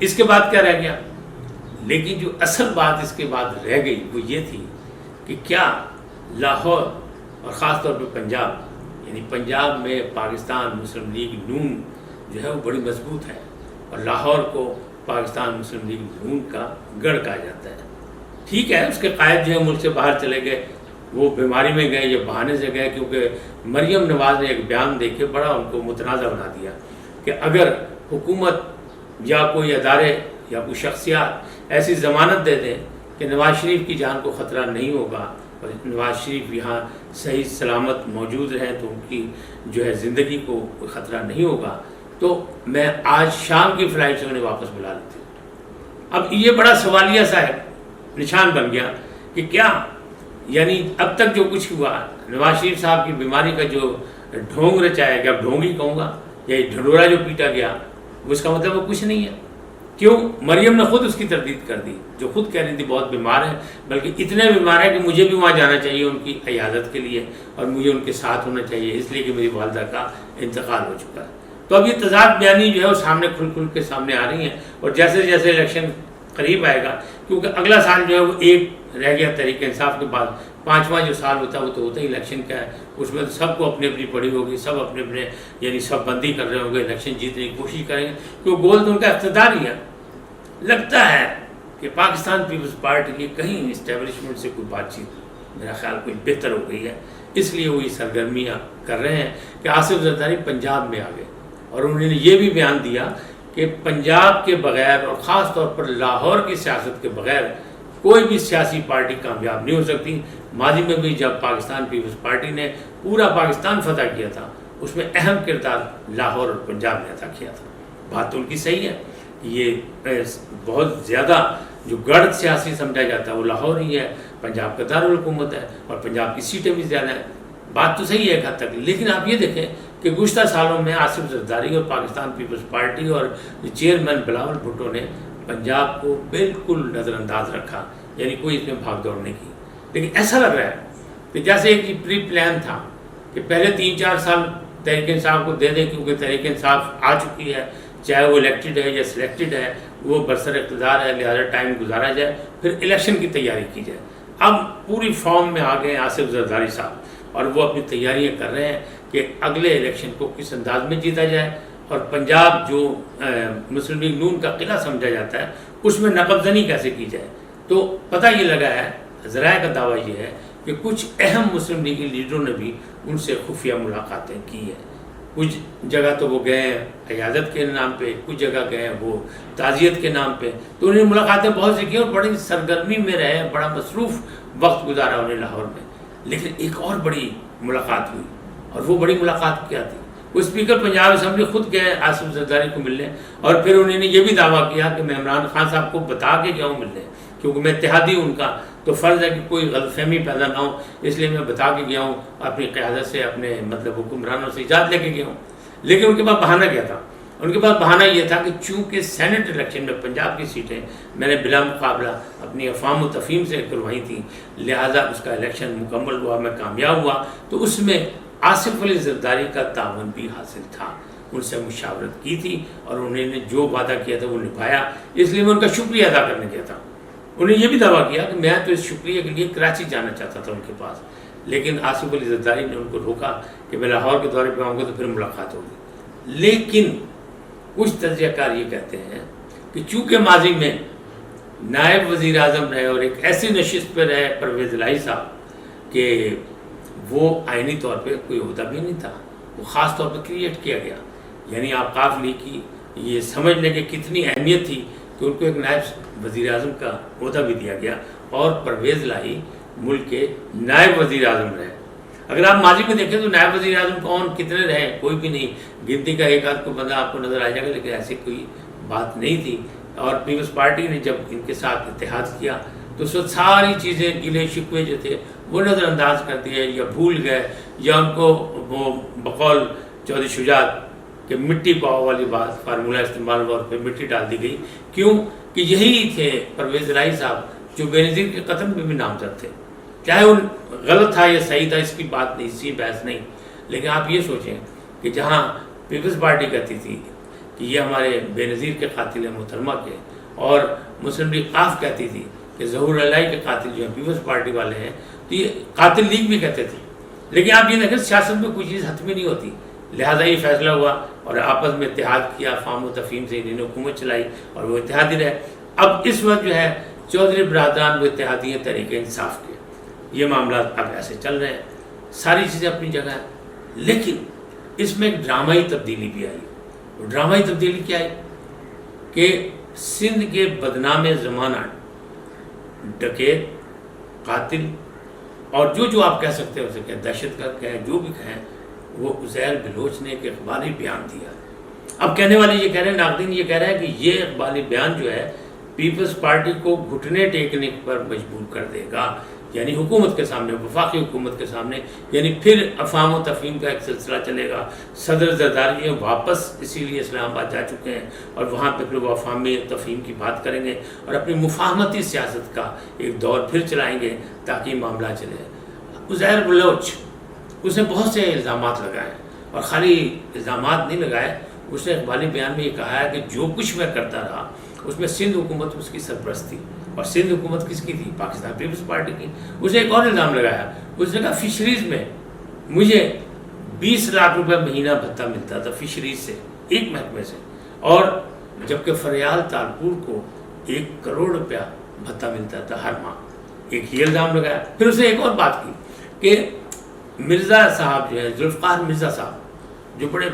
اس کے بعد کیا رہ گیا؟ لیکن جو اصل بات اس کے بعد رہ گئی وہ یہ تھی کہ کیا لاہور اور خاص طور پہ پنجاب، یعنی پنجاب میں پاکستان مسلم لیگ نون جو ہے وہ بڑی مضبوط ہے، اور لاہور کو پاکستان مسلم لیگ نون کا گڑھ کہا جاتا ہے۔ ٹھیک ہے، اس کے قائد جو ہے ملک سے باہر چلے گئے، وہ بیماری میں گئے یا بہانے سے گئے، کیونکہ مریم نواز نے ایک بیان دے کے بڑا ان کو متنازع بنا دیا کہ اگر حکومت یا کوئی ادارے یا کوئی شخصیات ایسی ضمانت دے دیں کہ نواز شریف کی جان کو خطرہ نہیں ہوگا اور نواز شریف یہاں صحیح سلامت موجود رہیں تو ان کی جو ہے زندگی کو کوئی خطرہ نہیں ہوگا، تو میں آج شام کی فلائٹ سے انہیں واپس بلا لیتی ہوں۔ اب یہ بڑا سوالیہ سا نشان بن گیا کہ کیا یعنی اب تک جو کچھ ہوا، نواز شریف صاحب کی بیماری کا جو ڈھونگ رچایا گیا، ڈھونگ ہی کہوں گا، یا ڈھنڈورا جو پیٹا گیا، اس کا مطلب وہ کچھ نہیں ہے۔ کیوں؟ مریم نے خود اس کی تردید کر دی، جو خود کہہ رہی تھی بہت بیمار ہے، بلکہ اتنے بیمار ہے کہ مجھے بھی وہاں جانا چاہیے ان کی عیادت کے لیے، اور مجھے ان کے ساتھ ہونا چاہیے اس لیے کہ میری والدہ کا انتقال ہو چکا ہے۔ تو اب یہ تضاد بیانی جو ہے وہ سامنے کھل کے سامنے آ رہی ہیں، اور جیسے جیسے الیکشن قریب آئے گا، کیونکہ اگلا سال جو ہے وہ ایک رہ گیا تحریک انصاف کے بعد، پانچواں جو سال ہوتا ہے وہ تو ہوتا ہی الیکشن کا ہے، اس میں سب کو اپنی اپنی پڑی ہوگی، سب اپنے اپنے یعنی سب بندی کر رہے ہوں گے، الیکشن جیتنے کی کوشش کریں گے، کیونکہ گول تو ان کا اقتدار ہی ہے۔ لگتا ہے کہ پاکستان پیپلز پارٹی کی کہیں اسٹیبلشمنٹ سے کوئی بات چیت میرا خیال کوئی بہتر ہو گئی ہے، اس لیے وہ یہ سرگرمیاں کر رہے ہیں کہ آصف زرداری پنجاب میں آ گئے، اور انہوں نے یہ بھی بیان دیا کہ پنجاب کے بغیر اور خاص طور پر لاہور کی سیاست کے بغیر کوئی بھی سیاسی پارٹی کامیاب نہیں ہو سکتی۔ ماضی میں بھی جب پاکستان پیپلز پارٹی نے پورا پاکستان فتح کیا تھا، اس میں اہم کردار لاہور اور پنجاب نے ادا کیا تھا۔ بات تو ان کی صحیح ہے، یہ بہت زیادہ جو گڑھ سیاسی سمجھا جاتا ہے وہ لاہور ہی ہے، پنجاب کا دارالحکومت ہے، اور پنجاب کی سیٹیں بھی زیادہ ہیں۔ بات تو صحیح ہے ایک حد تک، لیکن آپ یہ دیکھیں کہ گزشتہ سالوں میں آصف زرداری اور پاکستان پیپلز پارٹی اور چیئرمین بلاول بھٹو نے پنجاب کو بالکل نظر انداز رکھا، یعنی کوئی اس میں بھاگ دوڑ نہیں کی۔ لیکن ایسا لگ رہا ہے کہ جیسے ایک پری پلان تھا کہ پہلے 3-4 سال تحریک انصاف کو دے دیں، کیونکہ تحریک انصاف آ چکی ہے، چاہے وہ الیکٹڈ ہے یا سلیکٹڈ ہے، وہ برسر اقتدار ہے، لہذا ٹائم گزارا جائے، پھر الیکشن کی تیاری کی جائے۔ اب پوری فارم میں آ گئے آصف زرداری صاحب، اور وہ اپنی تیاریاں کر رہے ہیں کہ اگلے الیکشن کو کس انداز میں جیتا جائے، اور پنجاب جو مسلم لیگ نون کا قلعہ سمجھا جاتا ہے اس میں نقب زنی کیسے کی جائے۔ تو پتہ یہ لگا ہے، ذرائع کا دعویٰ یہ ہے کہ کچھ اہم مسلم لیگی لیڈروں نے بھی ان سے خفیہ ملاقاتیں کی ہیں۔ کچھ جگہ تو وہ گئے ہیں عیادت کے نام پہ، کچھ جگہ گئے ہیں وہ تعزیت کے نام پہ، تو انہیں ملاقاتیں بہت سی کی اور بڑی سرگرمی میں رہے، بڑا مصروف وقت گزارا انہیں لاہور میں۔ لیکن ایک اور بڑی ملاقات ہوئی، اور وہ بڑی ملاقات کیا تھی؟ وہ اسپیکر پنجاب اسمبلی خود گئے آصف زرداری کو ملنے، اور پھر انہوں نے یہ بھی دعویٰ کیا کہ میں عمران خان صاحب کو بتا کے گیا ہوں ملنے، کیونکہ میں اتحادی ہوں ان کا، تو فرض ہے کہ کوئی غلط فہمی پیدا نہ ہو، اس لیے میں بتا کے گیا ہوں، اپنی قیادت سے اپنے مطلب حکمرانوں سے اجازت لے کے گیا ہوں۔ لیکن ان کے پاس بہانہ کیا تھا؟ ان کے پاس بہانہ یہ تھا کہ چونکہ سینٹ الیکشن میں پنجاب کی سیٹیں میں نے بلا مقابلہ اپنی افہام و تفہیم سے کروائی تھیں، لہٰذا اس کا الیکشن مکمل ہوا، میں کامیاب ہوا، تو اس میں آصف علی زرداری کا تعاون بھی حاصل تھا، ان سے مشاورت کی تھی، اور انہوں نے جو وعدہ کیا تھا وہ نبھایا، اس لیے میں ان کا شکریہ ادا کرنے گیا تھا۔ انہیں یہ بھی دعویٰ کیا کہ میں تو اس شکریہ کے لیے کراچی جانا چاہتا تھا ان کے پاس، لیکن آصف علی زرداری نے ان کو روکا کہ میں لاہور کے دورے پہ آؤں گا تو پھر ملاقات ہوگی۔ لیکن کچھ تجزیہ کار یہ کہتے ہیں کہ چونکہ ماضی میں نائب وزیر اعظم رہے اور ایک ایسی نشست پہ رہے پرویز الہی صاحب کہ وہ آئینی طور پہ کوئی عہدہ بھی نہیں تھا، وہ خاص طور پہ کریٹ کیا گیا، یعنی آوقاف لیگ کی یہ سمجھنے کی کتنی اہمیت تھی کہ ان کو ایک نائب وزیر اعظم کا عہدہ بھی دیا گیا، اور پرویز الہی ملک کے نائب وزیر اعظم رہے۔ اگر آپ ماضی میں دیکھیں تو نائب وزیر اعظم کون کتنے رہے، کوئی بھی نہیں، گنتی کا ایک آدھ کو بندہ آپ کو نظر آ جائے گا، لیکن ایسی کوئی بات نہیں تھی۔ اور پیپلز پارٹی نے جب ان کے ساتھ اتحاد کیا تو اس وقت ساری چیزیں گلے شکوے جو تھے وہ نظر انداز کر دیے یا بھول گئے، یا ان کو وہ بقول چودھری شجاعت کہ مٹی پاؤ والی بات فارمولہ استعمال ہوا اور پھر مٹی ڈال دی گئی۔ کیوں کہ یہی تھے پرویز الہی صاحب جو بے نظیر کے قتل میں بھی نامزد تھے، چاہے وہ غلط تھا یا صحیح تھا اس کی بات نہیں، اسی بحث نہیں، لیکن آپ یہ سوچیں کہ جہاں پیپلز پارٹی کہتی تھی کہ یہ ہمارے بے نظیر کے قاتل ہیں محترمہ کے، اور مسلم لیگ قاف کہتی تھی کہ ظہور اللہ کے قاتل جو ہیں پیپلز پارٹی والے ہیں، تو یہ قاتل لیگ بھی کہتے تھے۔ لیکن آپ یہ دیکھیں سیاست میں کوئی چیز حتمی نہیں ہوتی، لہٰذا یہ فیصلہ ہوا اور آپس میں اتحاد کیا، فہم و تفہیم سے انہوں نے حکومت چلائی اور وہ اتحادی رہے۔ اب اس وقت جو ہے چودھری برادران وہ اتحادی ہیں تحریک انصاف کے، یہ معاملات اب ایسے چل رہے ہیں، ساری چیزیں اپنی جگہ ہیں، لیکن اس میں ایک ڈرامائی تبدیلی بھی آئی۔ وہ ڈرامائی تبدیلی کیا آئی کہ سندھ کے بدنام زمانہ ڈکیت، قاتل اور جو آپ کہہ سکتے ہیں اسے کہیں، دہشت گرد کہیں، جو بھی کہیں، وہ عزیر بلوچ نے ایک اقبالی بیان دیا۔ اب کہنے والے یہ کہہ رہے ہیں، ناقدین یہ کہہ رہے ہیں کہ یہ اقبالی بیان جو ہے پیپلز پارٹی کو گھٹنے ٹیکنے پر مجبور کر دے گا، یعنی حکومت کے سامنے، وفاقی حکومت کے سامنے، یعنی پھر افہام و تفہیم کا ایک سلسلہ چلے گا۔ صدر زرداری واپس اسی لیے اسلام آباد جا چکے ہیں اور وہاں پہ پھر وہ افہام تفہیم کی بات کریں گے اور اپنی مفاہمتی سیاست کا ایک دور پھر چلائیں گے تاکہ یہ معاملہ چلے۔ عزیر بلوچ اس نے بہت سے الزامات لگائے اور خالی الزامات نہیں لگائے، اس نے اقبالی بیان میں یہ کہا ہے کہ جو کچھ میں کرتا رہا اس میں سندھ حکومت اس کی سرپرست تھی، اور سندھ حکومت کس کی تھی؟ پاکستان پیپلز پارٹی کی۔ اس نے ایک اور الزام لگایا، اس نے کہا فشریز میں مجھے 20 لاکھ روپے مہینہ بھتہ ملتا تھا فشریز سے، ایک محکمے سے، اور جبکہ فریال تالپور کو 1 کروڑ روپیہ بھتہ ملتا تھا ہر ماہ۔ ایک یہ الزام لگایا۔ پھر اس نے ایک اور بات کی کہ مرزا صاحب جو ہے، ذوالفقار مرزا صاحب، جو بڑے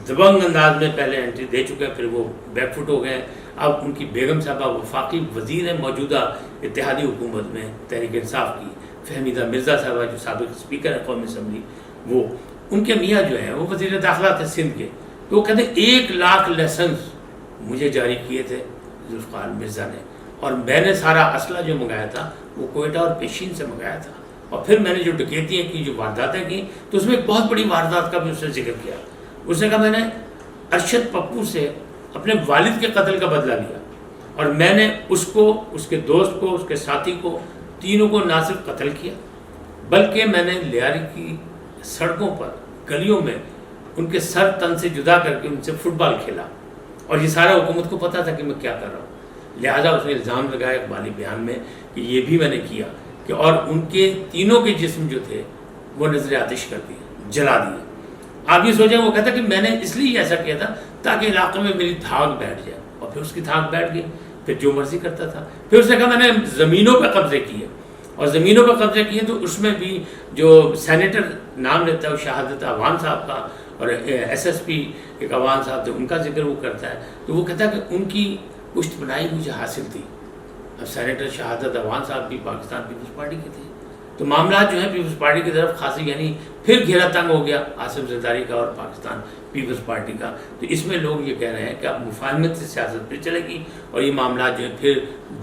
دبنگ انداز میں پہلے انٹری دے چکے ہیں، پھر وہ بیک فٹ ہو گئے، اب ان کی بیگم صاحبہ وفاقی وزیر ہیں موجودہ اتحادی حکومت میں تحریک انصاف کی، فہمیدہ مرزا صاحبہ جو سابق اسپیکر ہے قومی اسمبلی، وہ ان کے میاں جو ہیں وہ وزیر داخلہ تھے سندھ کے، تو وہ کہتے ہیں 1 لاکھ لائسنس مجھے جاری کیے تھے ذوالفقار مرزا نے، اور میں نے سارا اسلحہ جو منگایا تھا وہ کوئٹہ اور پیشین سے منگایا تھا، اور پھر میں نے جو ڈکیتیاں کی، جو وارداتیں کی، تو اس میں ایک بہت بڑی واردات کا بھی اس نے ذکر کیا۔ اس نے کہا میں نے ارشد پپو سے اپنے والد کے قتل کا بدلہ لیا، اور میں نے اس کو، اس کے دوست کو، اس کے ساتھی کو، تینوں کو نہ صرف قتل کیا بلکہ میں نے لیاری کی سڑکوں پر، گلیوں میں ان کے سر تن سے جدا کر کے ان سے فٹ بال کھیلا، اور یہ سارا حکومت کو پتہ تھا کہ میں کیا کر رہا ہوں۔ لہٰذا اس نے الزام لگایا اقبالی بیان میں کہ یہ بھی میں نے کیا، کہ اور ان کے تینوں کے جسم جو تھے وہ نظر آتش کر دیے، جلا دیے۔ آپ یہ سوچیں، وہ کہتا کہ میں نے اس لیے ایسا کیا تھا تاکہ علاقے میں میری دھاگ بیٹھ جائے، اور پھر اس کی دھاگ بیٹھ گئی، پھر جو مرضی کرتا تھا۔ پھر اس نے کہا میں نے زمینوں پہ قبضے کیے، اور زمینوں پہ قبضے کیے تو اس میں بھی جو سینیٹر نام لیتا ہے وہ شہادت عوان صاحب کا، اور ایس ایس پی ایک عوان صاحب تھے، ان کا ذکر وہ کرتا ہے، تو وہ کہتا ہے کہ ان کی پشت بنائی مجھے حاصل تھی۔ اب سینیٹر شہادت عوان صاحب بھی پاکستان پیپلز پارٹی کے تھے، تو معاملات جو ہیں پیپلز پارٹی کی طرف خاصی، یعنی پھر گھیرا تنگ ہو گیا آصف زرداری کا اور پاکستان پیپلز پارٹی کا۔ تو اس میں لوگ یہ کہہ رہے ہیں کہ اب مفاہمت سے سیاست پھر چلے گی اور یہ معاملات جو ہیں پھر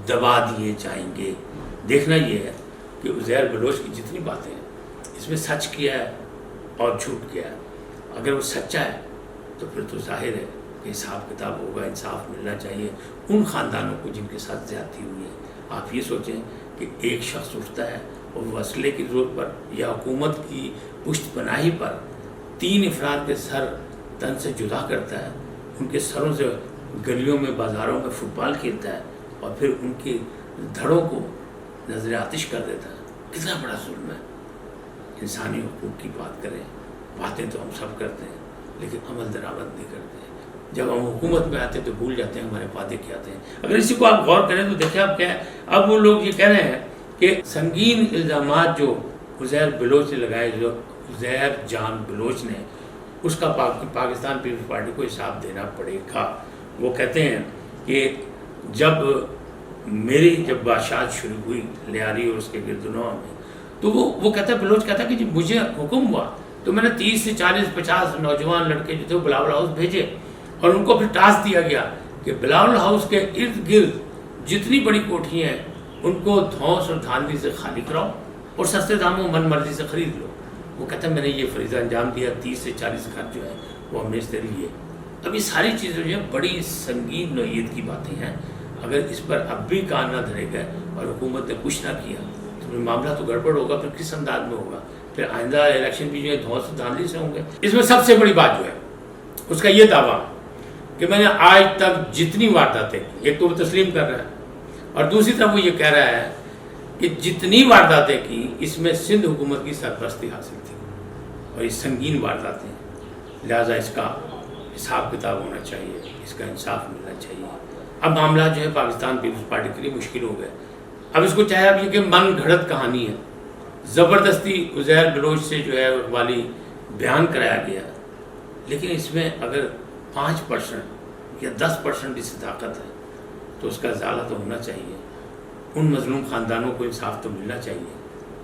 دبا دیے جائیں گے۔ دیکھنا یہ ہے کہ عزیر بلوچ کی جتنی باتیں ہیں اس میں سچ کیا ہے اور جھوٹ کیا ہے۔ اگر وہ سچا ہے تو پھر تو ظاہر ہے کہ حساب کتاب ہوگا، انصاف ملنا چاہیے ان خاندانوں کو جن کے ساتھ زیادتی ہوئی ہے۔ آپ یہ سوچیں کہ ایک شخص اٹھتا ہے اور وہ اسلحے کی ضرورت پر یا حکومت کی پشت پناہی پر 3 افراد کے سر تن سے جدا کرتا ہے، ان کے سروں سے گلیوں میں، بازاروں میں فٹ بال کھیلتا ہے، اور پھر ان کے دھڑوں کو نظر آتش کر دیتا ہے۔ کتنا بڑا ظلم ہے۔ انسانی حقوق کی بات کریں، باتیں تو ہم سب کرتے ہیں لیکن عمل درآمد نہیں کرتے۔ جب ہم حکومت میں آتے ہیں تو بھول جاتے ہیں ہمارے وعدے کیا تھے۔ اگر اسی کو آپ غور کریں تو دیکھیں آپ کیا ہے، اب وہ لوگ یہ کہہ رہے ہیں کہ سنگین الزامات جو عزیر بلوچ نے لگائے، جو عزیر جان بلوچ نے، اس کا پاکستان پیپلز پارٹی کو حساب دینا پڑے گا۔ وہ کہتے ہیں کہ جب بادشاہت شروع ہوئی لیاری اور اس کے گردنوں میں، تو وہ کہتا ہے، بلوچ کہتا ہے کہ جب مجھے حکم ہوا تو میں نے 30 سے 40-50 نوجوان لڑکے جو تھے وہ بلاول ہاؤس بھیجے، اور ان کو پھر ٹاسک دیا گیا کہ بلاول ہاؤس کے ارد گرد جتنی بڑی کوٹھیاں ہیں ان کو دھونس اور دھاندلی سے خالی کراؤ اور سستے داموں من مرضی سے خرید لو۔ وہ کہتا ہے میں نے یہ فریضہ انجام دیا، 30 سے 40 گھر جو ہے وہ ہم نے اس سے لیے۔ اب یہ ساری چیزیں جو ہیں بڑی سنگین نوعیت کی باتیں ہیں۔ اگر اس پر اب بھی کان نہ دھرے گئے اور حکومت نے کچھ نہ کیا تو پھر معاملہ تو گڑبڑ ہوگا، پھر کس انداز میں ہوگا، پھر آئندہ الیکشن بھی جو ہے دھونس و دھاندلی سے ہوں گے۔ اس میں سب سے بڑی بات جو ہے اس کا یہ دعویٰ کہ کہ میں نے آج تک جتنی وارداتیں کی، ایک تو وہ تسلیم کر رہا ہے اور دوسری طرف وہ یہ کہہ رہا ہے کہ جتنی وارداتیں کی اس میں سندھ حکومت کی سرپرستی حاصل تھی اور یہ سنگین وارداتیں، لہٰذا اس کا حساب کتاب ہونا چاہیے، اس کا انصاف ملنا چاہیے۔ اب معاملہ جو ہے پاکستان پیپلز پارٹی کے لیے مشکل ہو گئے۔ اب اس کو چاہے اب یہ کہ من گھڑت کہانی ہے، زبردستی عزیر بلوچ سے جو ہے والی بیان کرایا گیا، لیکن اس میں اگر 5% یا 10% بھی صداقت ہے تو اس کا ازالہ تو ہونا چاہیے۔ ان مظلوم خاندانوں کو انصاف تو ملنا چاہیے،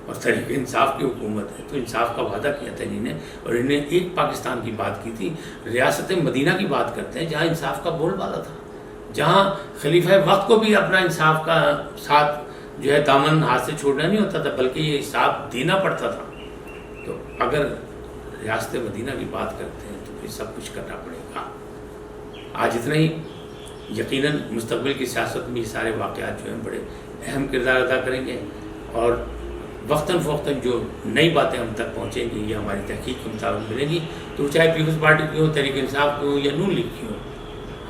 اور تحریک انصاف کی حکومت ہے تو انصاف کا وعدہ کیا تھا انہوں نے، اور انہوں نے ایک پاکستان کی بات کی تھی۔ ریاست مدینہ کی بات کرتے ہیں جہاں انصاف کا بول بالا تھا، جہاں خلیفہ وقت کو بھی اپنا انصاف کا ساتھ جو ہے دامن ہاتھ سے چھوڑنا نہیں ہوتا تھا، بلکہ یہ حساب دینا پڑتا تھا۔ تو اگر ریاست مدینہ کی بات کرتے ہیں تو پھر سب کچھ کرنا پڑے گا۔ آج اتنا ہی، یقیناً مستقبل کی سیاست میں یہ سارے واقعات جو ہیں بڑے اہم کردار ادا کریں گے، اور وقتاً فوقتاً جو نئی باتیں ہم تک پہنچیں گی یہ ہماری تحقیق کے مطابق ملیں گی، تو چاہے پیپلز پارٹی کی ہو، تحریک انصاف کی ہو یا نون لیگ کی ہو،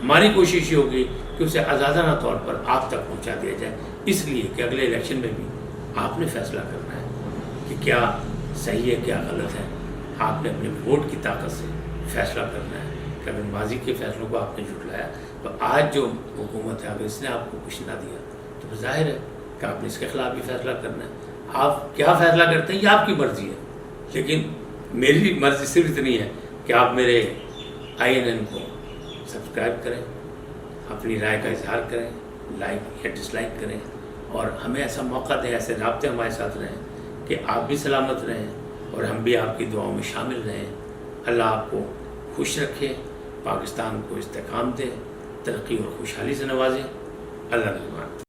ہماری کوشش یہ ہوگی کہ اسے آزادانہ طور پر آپ تک پہنچا دیا جائے، اس لیے کہ اگلے الیکشن میں بھی آپ نے فیصلہ کرنا ہے کہ کیا صحیح ہے کیا غلط ہے۔ آپ نے اپنے ووٹ کی طاقت سے فیصلہ کرنا ہے کہ اگر ماضی کے فیصلوں کو آپ نے جھٹلایا تو آج جو حکومت ہے اگر اس نے آپ کو کچھ نہ دیا تو ظاہر ہے کہ آپ نے اس کے خلاف بھی فیصلہ کرنا ہے۔ آپ کیا فیصلہ کرتے ہیں یہ آپ کی مرضی ہے، لیکن میری مرضی صرف اتنی ہے کہ آپ میرے INN کو سبسکرائب کریں، اپنی رائے کا اظہار کریں، لائک یا ڈس لائک کریں، اور ہمیں ایسا موقع دیں، ایسے رابطے ہمارے ساتھ رہیں کہ آپ بھی سلامت رہیں اور ہم بھی آپ کی دعاؤں میں شامل رہیں۔ اللہ آپ کو خوش رکھے، پاکستان کو استحکام دے، ترقی اور خوشحالی سے نوازے۔ اللہ نگہبان۔